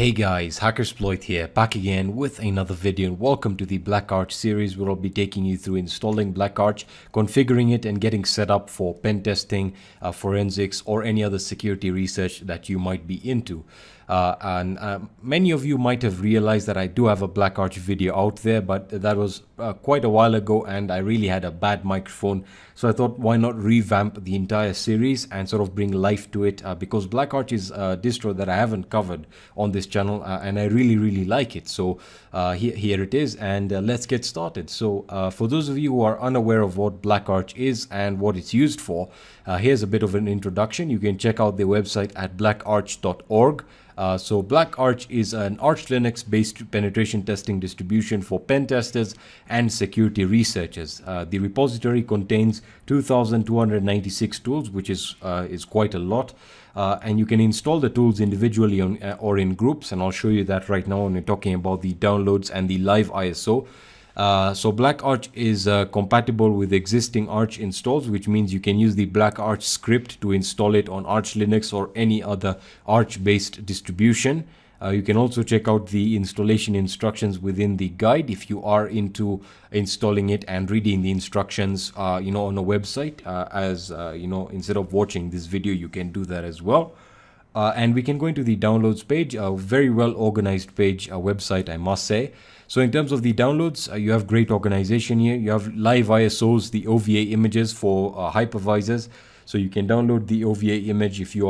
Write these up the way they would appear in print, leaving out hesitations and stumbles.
Hey guys, Hackersploit here, back again with another video, and welcome to the Black Arch series where I'll be taking you through installing Black Arch, configuring it and getting set up for pen testing, forensics or any other security research that you might be into. Many of you might have realized that I do have a Black Arch video out there, but that was quite a while ago and I really had a bad microphone. So I thought, why not revamp the entire series and sort of bring life to it, because Black Arch is a distro that I haven't covered on this channel and I really like it. So here it is, and let's get started. So for those of you who are unaware of what Black Arch is and what it's used for, here's a bit of an introduction. You can check out their website at blackarch.org. So Black Arch is an Arch Linux based penetration testing distribution for pen testers and security researchers. The repository contains 2,296 tools, which is quite a lot. And you can install the tools individually or in groups, and I'll show you that right now when we're talking about the downloads and the live ISO. So Black Arch is compatible with existing Arch installs, which means you can use the Black Arch script to install it on Arch Linux or any other Arch-based distribution. You can also check out the installation instructions within the guide if you are into installing it and reading the instructions, on a website. Instead of watching this video, you can do that as well. And we can go into the downloads page, a very well organized page, a website, I must say. So in terms of the downloads, you have great organization here. You have live ISOs, the OVA images for hypervisors. So you can download the OVA image if you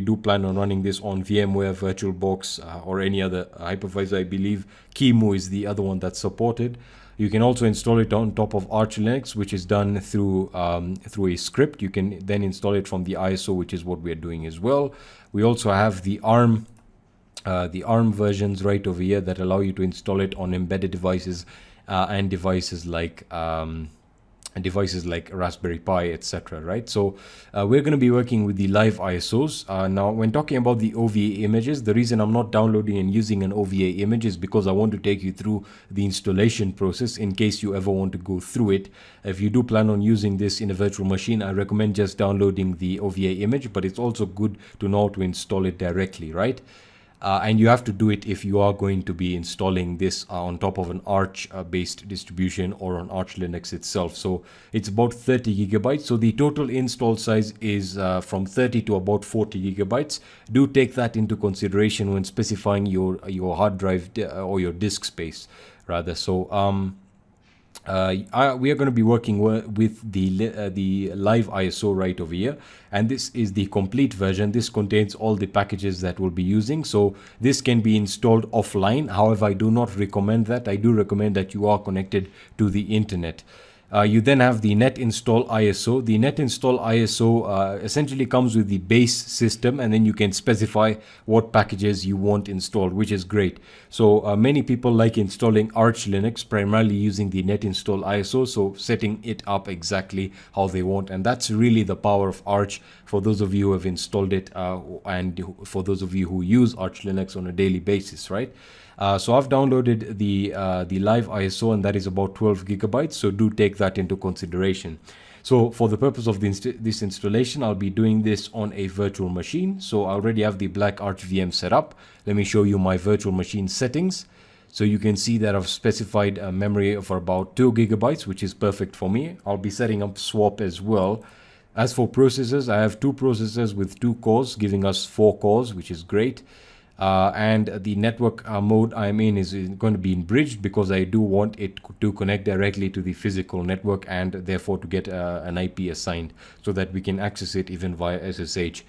do plan on running this on VMware, VirtualBox, or any other hypervisor. I believe QEMU is the other one that's supported. You can also install it on top of Arch Linux, which is done through a script. You can then install it from the ISO, which is what we're doing as well. We also have the ARM versions right over here that allow you to install it on embedded devices and devices like Raspberry Pi, etc. Right? So we're going to be working with the live ISOs. Now, when talking about the OVA images, the reason I'm not downloading and using an OVA image is because I want to take you through the installation process in case you ever want to go through it. If you do plan on using this in a virtual machine, I recommend just downloading the OVA image, but it's also good to know how to install it directly, right? And you have to do it if you are going to be installing this on top of an Arch-based distribution or on Arch Linux itself. So it's about 30 gigabytes. So the total install size is from 30 to about 40 gigabytes. Do take that into consideration when specifying your hard drive or your disk space, rather. So we are going to be working with the live ISO right over here, and this is the complete version. This contains all the packages that we'll be using, so this can be installed offline. However, I do not recommend that. I do recommend that you are connected to the internet. You then have the net install ISO. The net install ISO essentially comes with the base system, and then you can specify what packages you want installed, which is great. So many people like installing Arch Linux primarily using the net install ISO, so setting it up exactly how they want. And that's really the power of Arch for those of you who have installed it and for those of you who use Arch Linux on a daily basis, right? So I've downloaded the live ISO, and that is about 12 gigabytes. So do take that into consideration. So for the purpose of this installation, I'll be doing this on a virtual machine. So I already have the Black Arch VM set up. Let me show you my virtual machine settings. So you can see that I've specified a memory of about 2 gigabytes, which is perfect for me. I'll be setting up swap as well. As for processors, I have 2 processors with 2 cores, giving us 4 cores, which is great. And the network mode I'm in is going to be in bridged because I do want it to connect directly to the physical network and therefore to get an IP assigned so that we can access it even via SSH.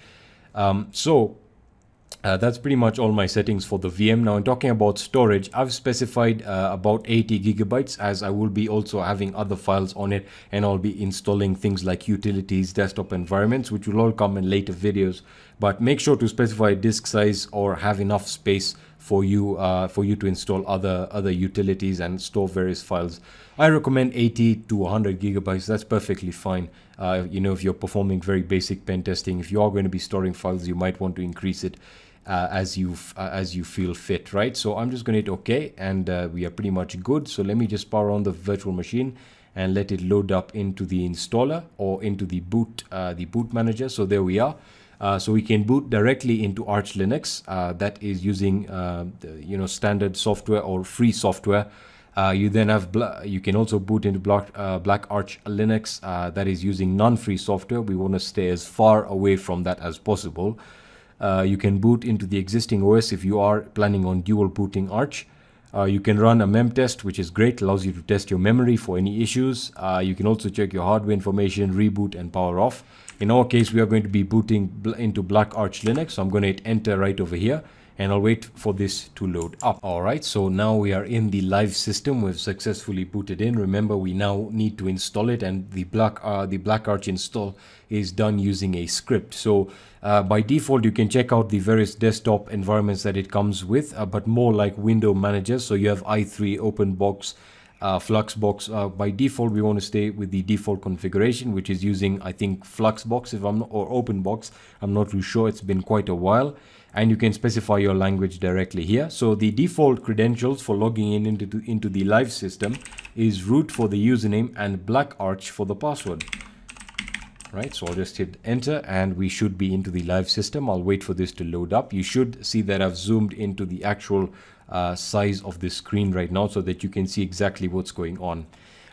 That's pretty much all my settings for the VM. Now, in talking about storage, I've specified about 80 gigabytes as I will be also having other files on it, and I'll be installing things like utilities, desktop environments, which will all come in later videos. But make sure to specify disk size or have enough space for you to install other utilities and store various files. I recommend 80 to 100 gigabytes. That's perfectly fine. If you're performing very basic pen testing, if you are going to be storing files, you might want to increase it as you feel fit, right? So I'm just going to hit OK, and we are pretty much good. So let me just power on the virtual machine and let it load up into the installer or into the boot manager. So there we are. So we can boot directly into Arch Linux, that is using standard software or free software. You then have you can also boot into Black Arch Linux, that is using non-free software. We want to stay as far away from that as possible. You can boot into the existing OS if you are planning on dual booting Arch. You can run a mem test, which is great, allows you to test your memory for any issues. You can also check your hardware information, reboot and power off. In our case, we are going to be booting into Black Arch Linux, so I'm going to hit enter right over here, and I'll wait for this to load up. Alright, so now we are in the live system. We've successfully booted in. Remember, we now need to install it, and the Black Arch install is done using a script. So by default, you can check out the various desktop environments that it comes with, but more like window managers. So you have i3, OpenBox, Fluxbox. By default, we want to stay with the default configuration, which is using, I think, Fluxbox or OpenBox. I'm not too sure. It's been quite a while. And you can specify your language directly here. So the default credentials for logging in into the live system is root for the username and Black Arch for the password. Right, so I'll just hit enter and we should be into the live system. I'll wait for this to load up. You should see that I've zoomed into the actual size of the screen right now so that you can see exactly what's going on.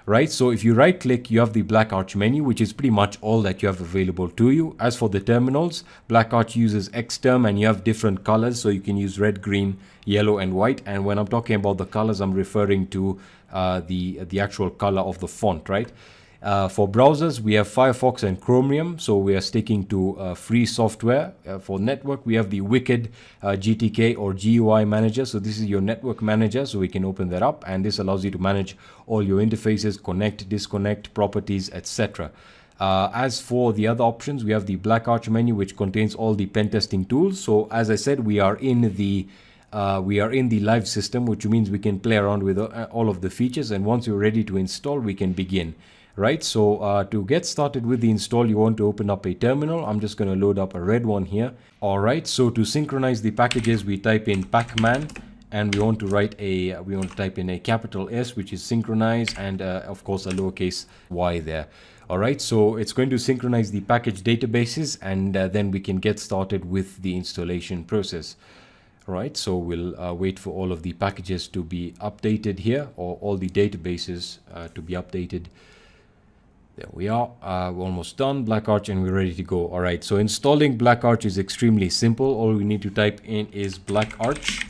Right, so if you right click, you have the Black Arch menu, which is pretty much all that you have available to you. As for the terminals, Black Arch uses Xterm and you have different colors, so you can use red, green, yellow and white. And when I'm talking about the colors, I'm referring to the actual color of the font, right? For browsers, we have Firefox and Chromium, so we are sticking to free software. For network, we have the Wicked GTK or GUI manager. So this is your network manager, so we can open that up, and this allows you to manage all your interfaces, connect, disconnect, properties, etc. As for the other options, we have the Black Arch menu, which contains all the pen testing tools. So as I said, we are in the live system, which means we can play around with all of the features, and once you're ready to install, we can begin. Right, so to get started with the install, you want to open up a terminal. I'm just going to load up a red one here. All right, so to synchronize the packages, we type in pacman, and we want to type in a capital S, which is synchronize, and of course a lowercase y there. All right, so it's going to synchronize the package databases, and then we can get started with the installation process. Right, so we'll wait for all of the packages to be updated here, or all the databases to be updated. There we are, we're almost done, Black Arch, and we're ready to go. All right, so installing Black Arch is extremely simple. All we need to type in is Black Arch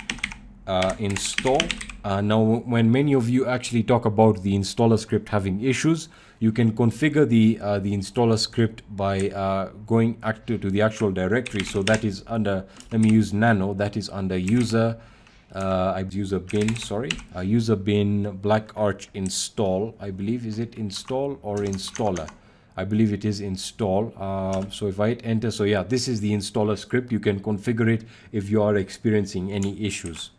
install. Now, when many of you actually talk about the installer script having issues, you can configure the installer script by going to the actual directory. So that is under, let me use nano, that is under user bin Black Arch install. I believe, is it install or installer? I believe it is install. So if I hit enter, so yeah, this is the installer script. You can configure it if you are experiencing any issues.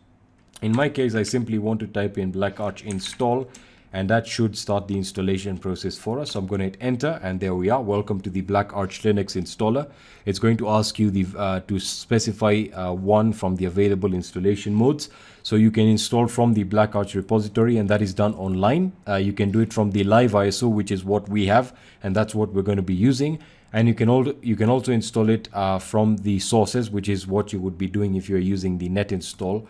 In my case, I simply want to type in Black Arch install, and that should start the installation process for us. So I'm going to hit enter, and there we are. Welcome to the Black Arch Linux installer. It's going to ask you to specify one from the available installation modes. So you can install from the Black Arch repository, and that is done online. You can do it from the live ISO, which is what we have, and that's what we're going to be using. And you can also install it from the sources, which is what you would be doing if you're using the net install.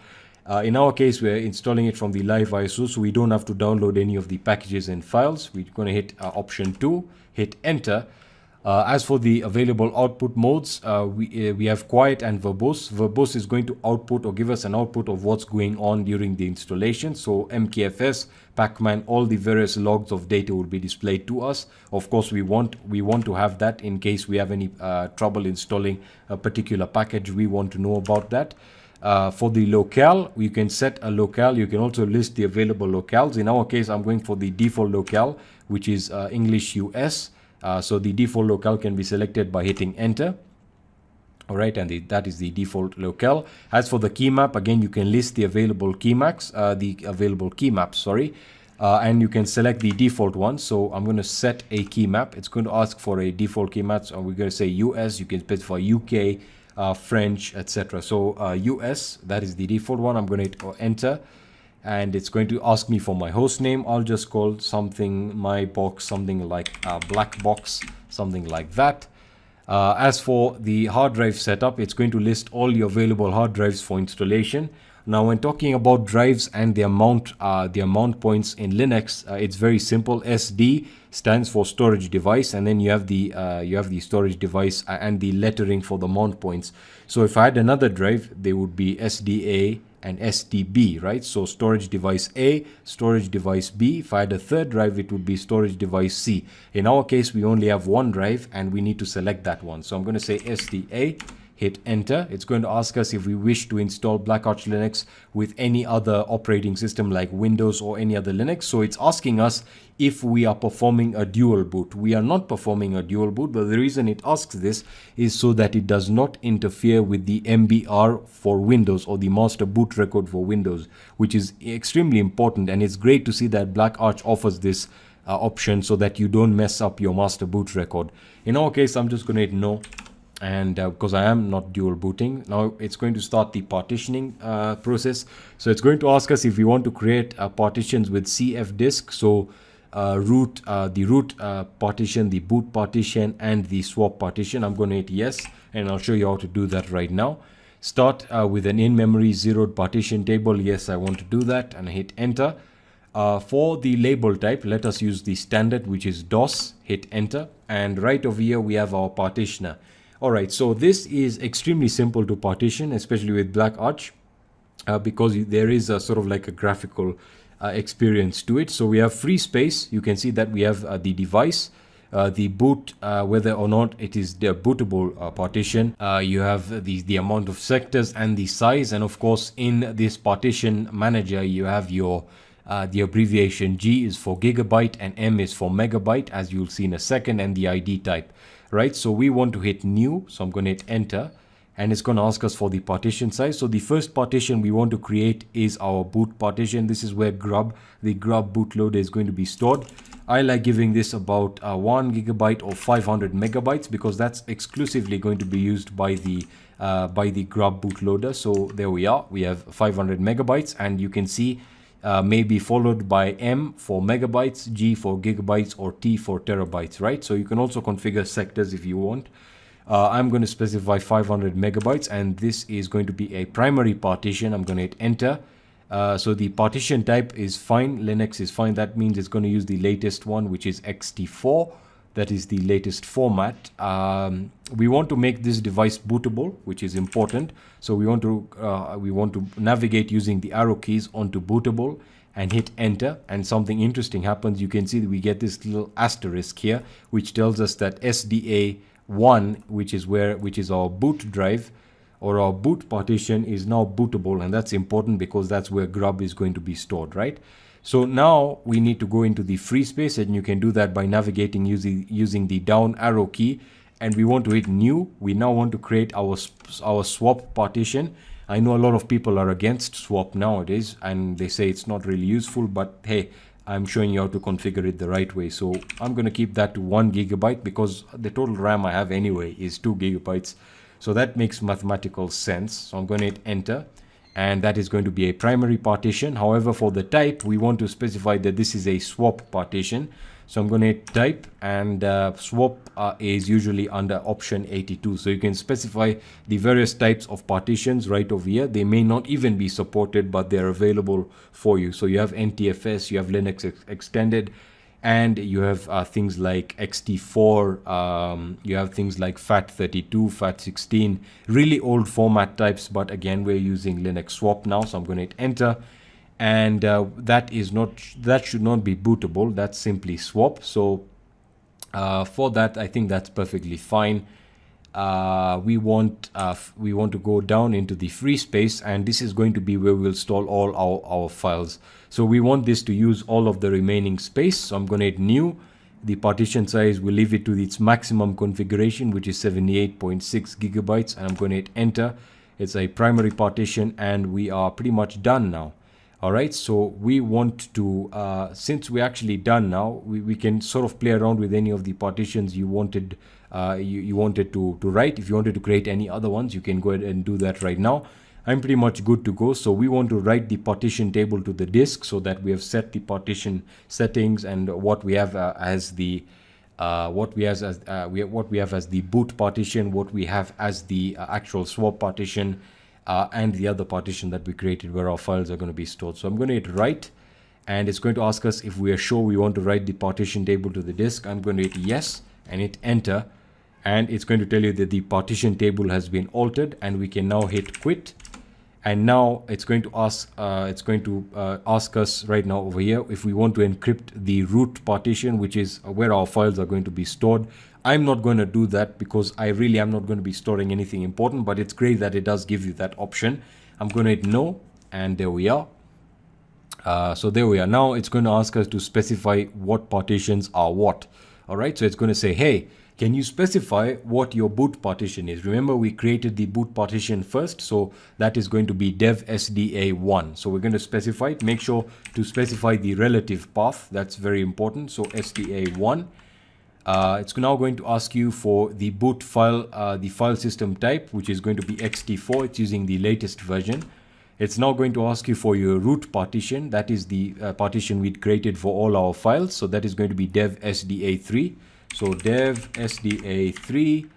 In our case, we're installing it from the live ISO, so we don't have to download any of the packages and files. We're going to hit option 2, hit enter. As for the available output modes, we have quiet and verbose. Verbose is going to output or give us an output of what's going on during the installation. So MKFS, pacman, all the various logs of data will be displayed to us. Of course, we want to have that in case we have any trouble installing a particular package. We want to know about that. For the locale, you can set a locale. You can also list the available locales. In our case, I'm going for the default locale, which is English US. So the default locale can be selected by hitting enter. All right, and that is the default locale. As for the key map, again, you can list the available key maps, and you can select the default one. So I'm going to set a key map. It's going to ask for a default key map. So we're going to say US. You can specify UK, French, etc. So US, that is the default one. I'm going to enter, and it's going to ask me for my host name. I'll just call something my box, something like black box, something like that. As for the hard drive setup, it's going to list all the available hard drives for installation. Now, when talking about drives and the amount points in Linux, it's very simple. SD stands for storage device, and then you have the storage device and the lettering for the mount points. So if I had another drive, they would be SDA and SDB, right? So storage device A, storage device B. If I had a third drive, it would be storage device C. In our case, we only have one drive and we need to select that one. So I'm going to say SDA, hit enter. It's going to ask us if we wish to install Black Arch Linux with any other operating system like Windows or any other Linux. So it's asking us if we are performing a dual boot. We are not performing a dual boot, but the reason it asks this is so that it does not interfere with the MBR for Windows or the master boot record for Windows, which is extremely important. And it's great to see that Black Arch offers this option so that you don't mess up your master boot record. In our case, I'm just going to hit no. And because I am not dual booting, now it's going to start the partitioning process. So it's going to ask us if we want to create partitions with CF disk. So the root partition, the boot partition, and the swap partition. I'm going to hit yes, and I'll show you how to do that right now. Start with an in-memory zeroed partition table. Yes, I want to do that, and I hit enter. For the label type, let us use the standard, which is DOS. Hit enter, and right over here we have our partitioner. Alright, so this is extremely simple to partition, especially with Black Arch, because there is a sort of like a graphical experience to it. So we have free space. You can see that we have the device, the boot, whether or not it is the bootable partition. You have the amount of sectors and the size, and of course in this partition manager you have your the abbreviation G is for gigabyte and M is for megabyte, as you'll see in a second, and the ID type. Right, so we want to hit new, so I'm going to hit enter, and it's going to ask us for the partition size. So the first partition we want to create is our boot partition. This is where the grub bootloader is going to be stored. I like giving this about 1 gigabyte or 500 megabytes because that's exclusively going to be used by the grub bootloader. So there we are, we have 500 megabytes, and you can see maybe followed by M for megabytes, G for gigabytes, or T for terabytes, right? So you can also configure sectors if you want. I'm going to specify 500 megabytes, and this is going to be a primary partition. I'm going to hit enter. So the partition type is fine, Linux is fine. That means it's going to use the latest one, which is XT4. That is the latest format. We want to make this device bootable, which is important. So we want to navigate using the arrow keys onto bootable and hit enter, and something interesting happens. You can see that we get this little asterisk here, which tells us that SDA1, which is our boot drive or our boot partition, is now bootable, and that's important because that's where grub is going to be stored, right? So now we need to go into the free space, and you can do that by navigating using the down arrow key, and we want to hit new. We now want to create our swap partition. I know a lot of people are against swap nowadays and they say it's not really useful, but hey, I'm showing you how to configure it the right way. So I'm going to keep that to 1 gigabyte because the total RAM I have anyway is 2 gigabytes. So that makes mathematical sense. So I'm going to hit enter, and that is going to be a primary partition. However, for the type, we want to specify that this is a swap partition. So I'm going to hit type, and swap is usually under option 82. So you can specify the various types of partitions right over here. They may not even be supported, but they're available for you. So you have NTFS, you have Linux extended, and you have things like XT4, you have things like FAT32, FAT16, really old format types, but again, we're using Linux swap now, so I'm going to hit enter, and that should not be bootable, that's simply swap. So for that, I think that's perfectly fine. We want to go down into the free space, and this is going to be where we'll store all our files. So we want this to use all of the remaining space. So I'm going to hit new. The partition size, we'll leave it to its maximum configuration, which is 78.6 gigabytes, and I'm going to hit enter. It's a primary partition, and we are pretty much done now. All right, so we want to, since we're actually done now, we can sort of play around with any of the partitions you wanted you wanted to write. If you wanted to create any other ones, you can go ahead and do that right now. I'm pretty much good to go. So we want to write the partition table to the disk so that we have set the partition settings and what we have as the what we have as what we have as the boot partition, what we have as the actual swap partition, and the other partition that we created where our files are going to be stored. So I'm going to hit write, and it's going to ask us if we are sure we want to write the partition table to the disk. I'm going to hit yes and hit enter, and it's going to tell you that the partition table has been altered, and we can now hit quit. And now it's going to ask us right now over here if we want to encrypt the root partition, which is where our files are going to be stored. I'm not going to do that because I really am not going to be storing anything important, but it's great that it does give you that option. I'm going to hit no, and there we are. So there we are. Now it's going to ask us to specify what partitions are what. All right, so it's going to say, hey, can you specify what your boot partition is? Remember, we created the boot partition first, so that is going to be dev sda1. So we're going to specify it. Make sure to specify the relative path. That's very important. So sda1. It's now going to ask you for the boot file, the file system type, which is going to be ext4. It's using the latest version. It's now going to ask you for your root partition. That is the partition we'd created for all our files. So that is going to be dev sda3. So dev sda3,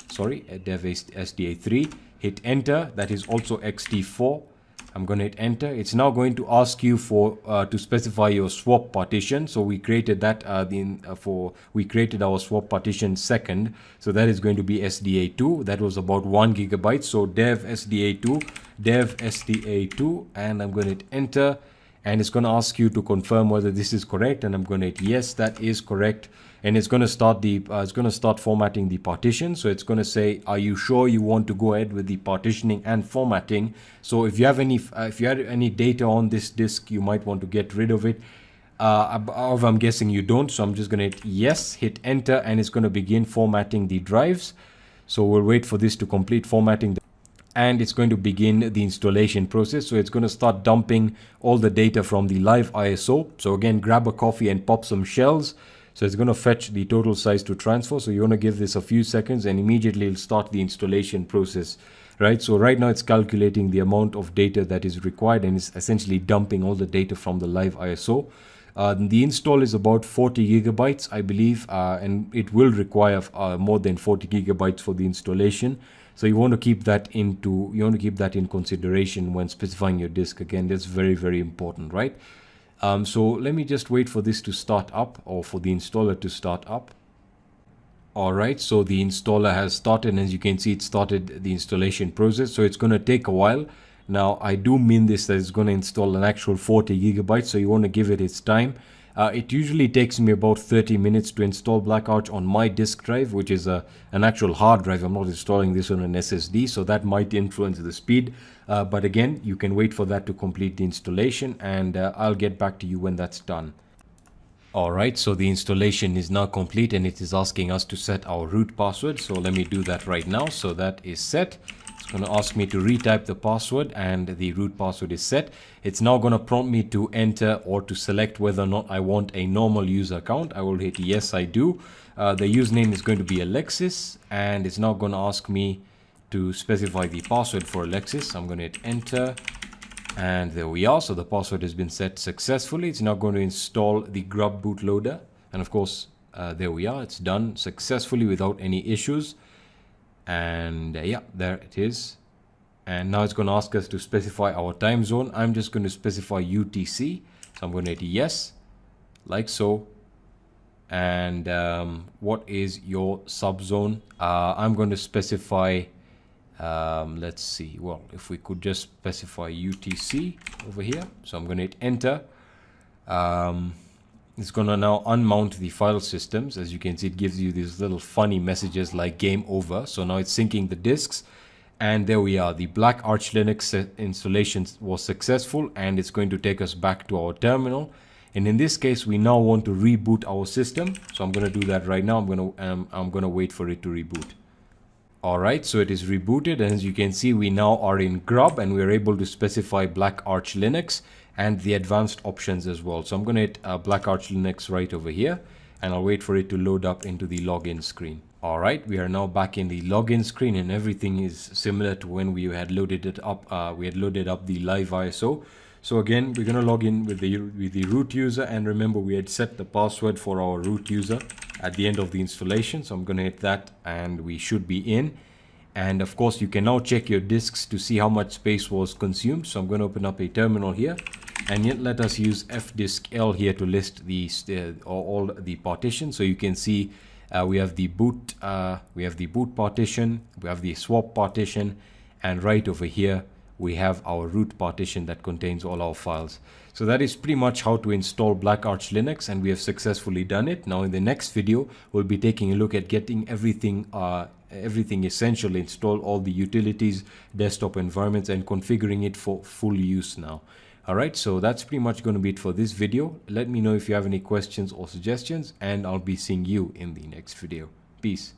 dev sda3, hit enter. That is also ext4. I'm going to hit enter. It's now going to ask you for to specify your swap partition. So we created that we created our swap partition second. So that is going to be sda2. That was about 1 gigabyte. So dev sda2, and I'm going to hit enter. And it's going to ask you to confirm whether this is correct, and I'm going to hit yes, that is correct. And it's going to start formatting the partition. So it's going to say, are you sure you want to go ahead with the partitioning and formatting? So if you have any data on this disk, you might want to get rid of it. However, I'm guessing you don't, so I'm just going to hit yes, hit enter, and it's going to begin formatting the drives. So we'll wait for this to complete formatting and it's going to begin the installation process. So it's going to start dumping all the data from the live ISO. So again, grab a coffee and pop some shells. So it's going to fetch the total size to transfer. So you want to give this a few seconds, and immediately it'll start the installation process, right? So right now it's calculating the amount of data that is required, and it's essentially dumping all the data from the live ISO. The install is about 40 gigabytes, I believe, and it will require more than 40 gigabytes for the installation. So you want to keep that in consideration when specifying your disk. Again, that's very, very important, right? So let me just wait for this to start up, or for the installer to start up. All right, so the installer has started, and as you can see, it started the installation process. So it's going to take a while. Now, I do mean this, that it's going to install an actual 40 gigabytes, so you want to give it its time. It usually takes me about 30 minutes to install Black Arch on my disk drive, which is an actual hard drive. I'm not installing this on an SSD, so that might influence the speed. But again, you can wait for that to complete the installation, and I'll get back to you when that's done. Alright, so the installation is now complete, and it is asking us to set our root password. So let me do that right now. So that is set. It's going to ask me to retype the password, and the root password is set. It's now going to prompt me to enter or to select whether or not I want a normal user account. I will hit yes, I do. The username is going to be Alexis, and it's now going to ask me to specify the password for Alexis. I'm going to hit enter, and there we are. So the password has been set successfully. It's now going to install the grub bootloader, and of course there we are. It's done successfully without any issues. And yeah, there it is. And now it's going to ask us to specify our time zone. I'm just going to specify UTC. So I'm going to hit yes, like so. And what is your subzone? I'm going to specify, let's see, well, if we could just specify UTC over here. So I'm going to hit enter. It's going to now unmount the file systems. As you can see, it gives you these little funny messages like game over. So now it's syncing the disks. And there we are. The Black Arch Linux installation was successful, and it's going to take us back to our terminal. And in this case, we now want to reboot our system. So I'm going to do that right now. I'm going to wait for it to reboot. All right, so it is rebooted, and as you can see, we now are in grub, and we're able to specify Black Arch Linux and the advanced options as well. So I'm going to hit Black Arch Linux right over here, and I'll wait for it to load up into the login screen. All right, we are now back in the login screen, and everything is similar to when we had loaded it up. We had loaded up the live ISO. So again, we're going to log in with the root user, and remember we had set the password for our root user at the end of the installation. So I'm going to hit that and we should be in. And of course you can now check your disks to see how much space was consumed. So I'm going to open up a terminal here, and yet let us use fdisk-l here to list all the partitions. So you can see we have the boot partition, we have the swap partition, and right over here we have our root partition that contains all our files. So that is pretty much how to install Black Arch Linux, and we have successfully done it. Now in the next video, we'll be taking a look at getting everything essential installed, all the utilities, desktop environments, and configuring it for full use now. Alright, so that's pretty much going to be it for this video. Let me know if you have any questions or suggestions, and I'll be seeing you in the next video. Peace.